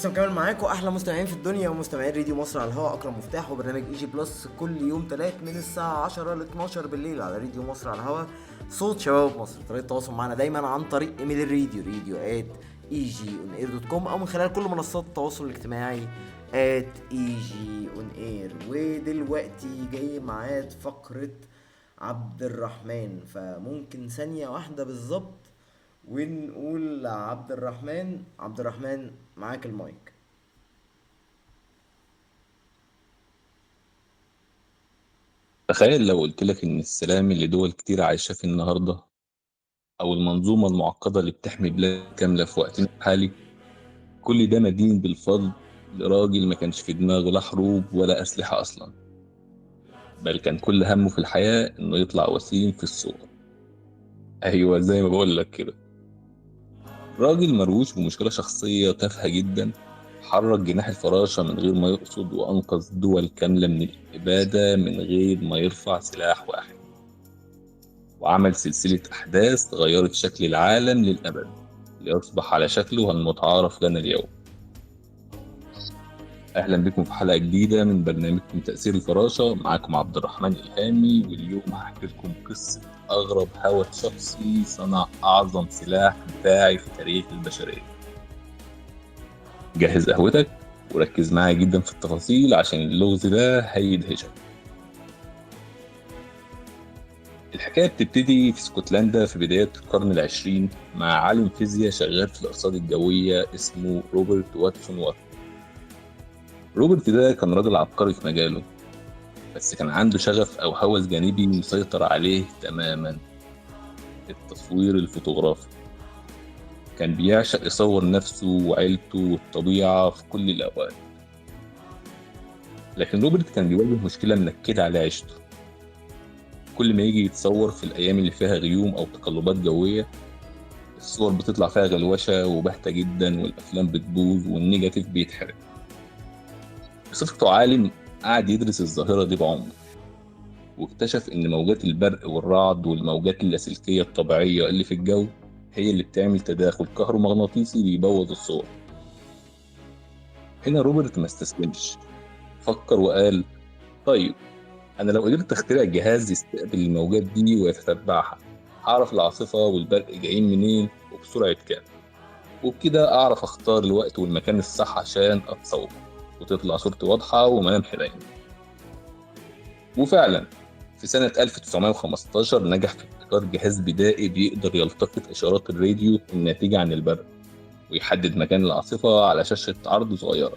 لسه مكمل معاكم احلى مستمعين في الدنيا ومستمعين راديو مصر على الهواء. اكرم مفتاح وبرنامج اي جي بلس كل يوم تلات من الساعه 10 ل 12 بالليل على راديو مصر على الهواء. صوت شباب مصر. طريقه التواصل معنا دايما عن طريق ايميل الراديو radio@egionair.com او من خلال كل منصات التواصل الاجتماعي @egionair. ودلوقتي جاي معاد فقره عبد الرحمن، فممكن ثانيه واحده بالظبط ونقول عبد الرحمن معاك المايك. تخيل لو قلت لك إن السلام اللي دول كتير عايشة فيه النهاردة، أو المنظومة المعقدة اللي بتحمي بلاد كاملة في وقتنا الحالي، كل ده مدين بالفضل لراجل ما كانش في دماغه لا حروب ولا أسلحة أصلا، بل كان كل همه في الحياة إنه يطلع وسيم في الصور. أيوة زي ما بقول لك كده، راجل مروش بمشكلة شخصية تافهة جدا، حرك جناح الفراشة من غير ما يقصد وأنقذ دول كاملة من الإبادة من غير ما يرفع سلاح واحد، وعمل سلسلة أحداث غيرت شكل العالم للأبد ليصبح على شكله المتعارف لنا اليوم. أهلا بكم في حلقة جديدة من برنامجكم تأثير الفراشة. معاكم عبد الرحمن إلهامي، واليوم هحكي لكم قصة أغرب هوى شخصي صنع أعظم سلاح دفاعي في تاريخ البشرية. جهز قهوتك وركز معايا جدا في التفاصيل عشان اللغز ده هيدهشك. الحكاية بتبتدي في اسكتلندا في بداية القرن العشرين مع عالم فيزياء شغال في الأرصاد الجوية اسمه روبرت واتسون وات. روبرت ده كان راجل عبقري في مجاله، بس كان عنده شغف أو هوس جانبي مسيطر عليه تماما: التصوير الفوتوغرافي. كان بيعشق يصور نفسه وعيلته والطبيعة في كل الأوقات. لكن روبرت كان بيواجه مشكلة منكدة على عيشته. كل ما يجي يتصور في الأيام اللي فيها غيوم أو تقلبات جوية، الصور بتطلع فيها غلوشة وباهتة جدا، والأفلام بتبوظ والنيجاتيف بيتحرق. بصفته عالم قعد يدرس الظاهرة دي بعمق، واكتشف إن موجات البرق والرعد والموجات اللاسلكية الطبيعية اللي في الجو هي اللي بتعمل تداخل كهرومغناطيسي بيبوظ الصور. هنا روبرت ما استسلمش، فكر وقال: طيب، أنا لو قدرت أخترع جهاز يستقبل الموجات دي ويتتبعها، هعرف العاصفة والبرق جايين منين وبسرعة كام، وبكده أعرف أختار الوقت والمكان الصح عشان أتصور وتطلع صورتي واضحة وملامحي باينة. وفعلا في سنة 1915 نجح في ابتكار جهاز بدائي بيقدر يلتقط إشارات الراديو الناتجة عن البرق ويحدد مكان العاصفة على شاشة عرض صغيرة.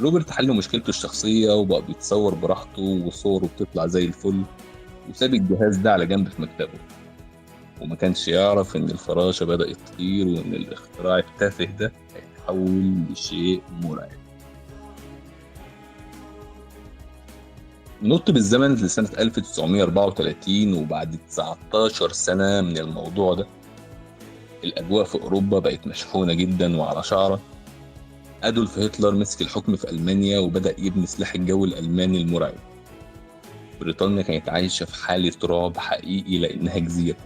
روبرت حل مشكلته الشخصية وبقى بيتصور براحته وصوره بتطلع زي الفل، وساب الجهاز ده على جنب في مكتبه، وما كانش يعرف إن الفراشة بدأت تطير وإن الاختراع التافه ده هيتحول لشيء مرعب. نط بالزمن لسنة 1934، وبعد 19 سنة من الموضوع ده الأجواء في أوروبا بقت مشحونة جدا وعلى شعرة. أدولف هتلر مسك الحكم في ألمانيا وبدأ يبني سلاح الجو الألماني المرعب. بريطانيا كانت عايشة في حالة رعب حقيقي لأنها جزيرة،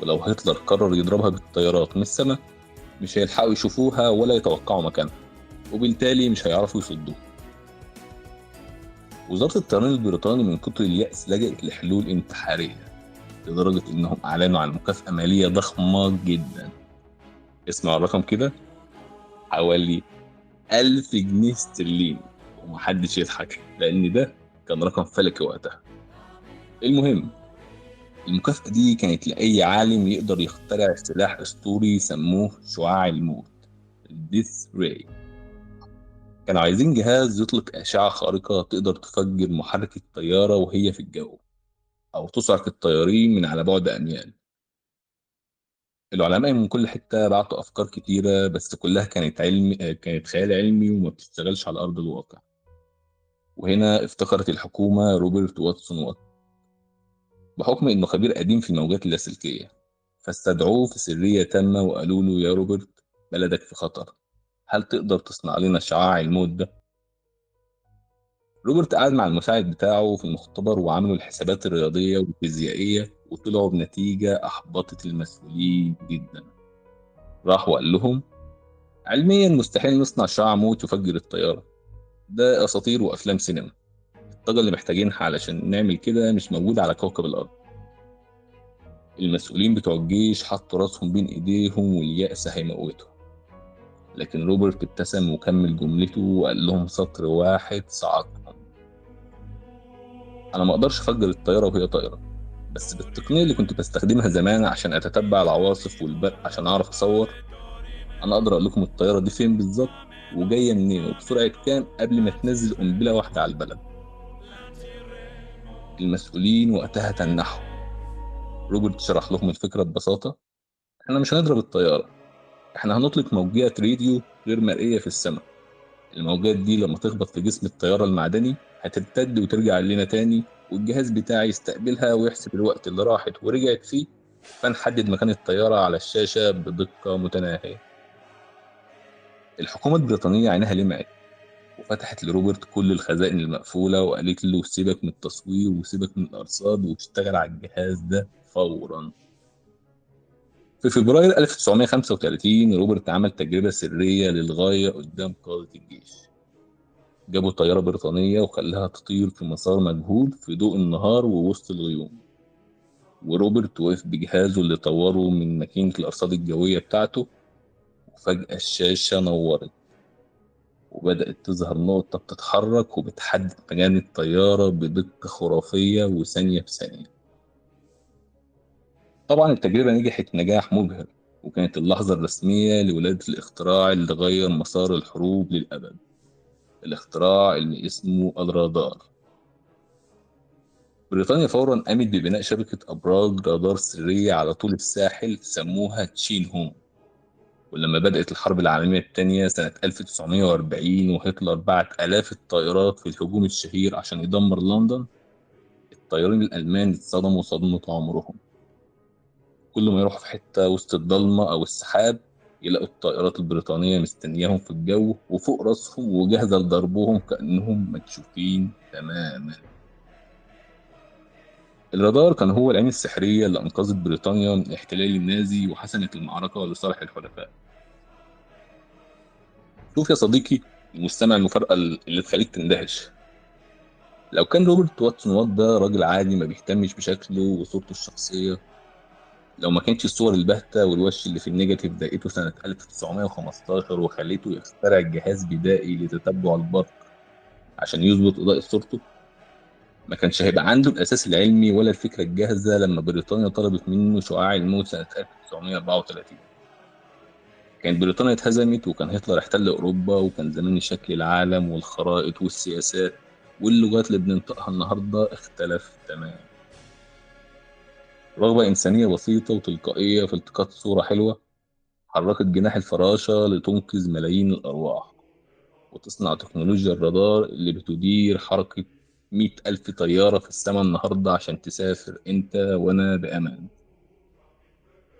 ولو هتلر قرر يضربها بالطيارات من السماء مش هيلحقوا يشوفوها ولا يتوقعوا مكانها، وبالتالي مش هيعرفوا يصدوها. وزارة الطيران البريطاني من كتر اليأس لجأت لحلول انتحارية، لدرجة إنهم أعلنوا عن مكافأة مالية ضخمة جدا. اسمع الرقم كده: حوالي 1000 جنيه استرليني. ومحدش يضحك لأن ده كان رقم فلكي وقتها. المهم، المكافأة دي كانت لأي عالم يقدر يخترع سلاح أسطوري سموه شعاع الموت، الديث راي. كانوا عايزين جهاز يطلق أشعة خارقة تقدر تفجر محرك الطيارة وهي في الجو، أو تصعق الطيارين من على بعد أميال. العلماء من كل حتة بعتوا أفكار كتيرة، بس كلها كانت خيال علمي وما بتشتغلش على أرض الواقع. وهنا افتكرت الحكومة روبرت واتسون وات، بحكم إنه خبير قديم في الموجات اللاسلكية. فاستدعوه في سرية تامة وقالوا له: يا روبرت، بلدك في خطر، هل تقدر تصنع لنا شعاع الموت ده؟ روبرت قعد مع المساعد بتاعه في المختبر وعملوا الحسابات الرياضية والفيزيائية، وطلعوا بنتيجة أحبطت المسؤولين جدا. راح وقال لهم: علميا مستحيل نصنع شعاع موت يفجر الطيارة، ده أساطير وأفلام سينما. الطاقة اللي محتاجينها علشان نعمل كده مش موجودة على كوكب الأرض. المسؤولين بتوع الجيش حطوا راسهم بين إيديهم واليأس هيموتهم، لكن روبرت ابتسم وكمل جملته وقال لهم سطر واحد صعقهم: أنا ما أقدرش أفجر الطيارة وهي طايرة، بس بالتقنية اللي كنت بستخدمها زمان عشان أتتبع العواصف والبرق عشان أعرف أصور، أنا أقدر أقول لكم الطيارة دي فين بالظبط وجاية منين وبسرعة كام قبل ما تنزل قنبلة واحدة على البلد. المسؤولين وقتها تنحوا. روبرت شرح لهم الفكرة ببساطة: إحنا مش هنضرب الطيارة، إحنا هنطلق موجات راديو غير مرئية في السماء. الموجات دي لما تخبط في جسم الطيارة المعدني هترتد وترجع لنا تاني، والجهاز بتاعي يستقبلها ويحسب الوقت اللي راحت ورجعت فيه، فنحدد مكان الطيارة على الشاشة بدقة متناهية. الحكومة البريطانية عينها لمعت وفتحت لروبرت كل الخزائن المقفولة وقالت له سيبك من التصوير وسيبك من الأرصاد واشتغل على الجهاز ده فورا. في فبراير 1935 روبرت عمل تجربة سرية للغاية قدام قادة الجيش. جابوا طيارة بريطانية وخلاها تطير في مسار مجهول في ضوء النهار ووسط الغيوم، وروبرت وقف بجهازه اللي طوره من ماكينة الأرصاد الجوية بتاعته، وفجأة الشاشة نورت وبدأت تظهر نقطة بتتحرك وبتحدد مكان الطيارة بدقة خرافية وثانية بثانية. طبعا التجربة نجحت نجاح مبهر، وكانت اللحظة الرسمية لولادة الاختراع اللي غير مسار الحروب للأبد، الاختراع اللي اسمه الرادار. بريطانيا فورا قامت ببناء شبكة أبراج رادار سرية على طول الساحل سموها تشين هوم. ولما بدأت الحرب العالمية الثانية سنة 1940 وهتلر بعت آلاف الطائرات في الهجوم الشهير عشان يدمر لندن، الطيارين الألمان اتصدموا صدمة عمرهم. كل ما يروحوا في حتة وسط الضلمة أو السحاب يلاقوا الطائرات البريطانية مستنياهم في الجو وفوق راسهم وجاهزة لضربهم كأنهم مكشوفين تماما. الرادار كان هو العين السحرية اللي أنقذت بريطانيا من الاحتلال النازي وحسمت المعركة لصالح الحلفاء. شوف يا صديقي المستمع المفارقة اللي تخليك تندهش. لو كان روبرت واتسون وات ده راجل عادي ما بيهتمش بشكله وصورته الشخصية، لو ما كانتش الصور الباهتة والوش اللي في النيجاتيف ضايقته سنة 1915 وخليته يخترع جهاز بدائي لتتبع البرق عشان يظبط إضاءة صورته، ما كانش هيبقى عنده الأساس العلمي ولا الفكرة الجاهزة لما بريطانيا طلبت منه شعاع الموت سنة 1934. كانت بريطانيا اتهزمت وكان هتلر احتل أوروبا، وكان زمان شكل العالم والخرائط والسياسات واللغات اللي بننطقها النهاردة اختلف تماما. رغبة إنسانية بسيطة وتلقائية في التقاط صورة حلوة حركت جناح الفراشة لتنقذ ملايين الأرواح وتصنع تكنولوجيا الرادار اللي بتدير حركة 100,000 طيارة في السماء النهاردة عشان تسافر أنت وأنا بأمان.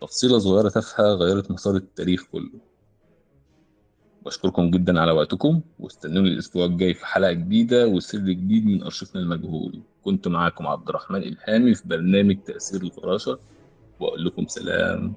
تفصيلة صغيرة تافهة غيرت مسار التاريخ كله. بشكركم جدا على وقتكم، واستنوني الأسبوع الجاي في حلقة جديدة وسر جديد من أرشيفنا المجهول. كنت معاكم عبد الرحمن إلهامي في برنامج تأثير الفراشة، وأقول لكم سلام.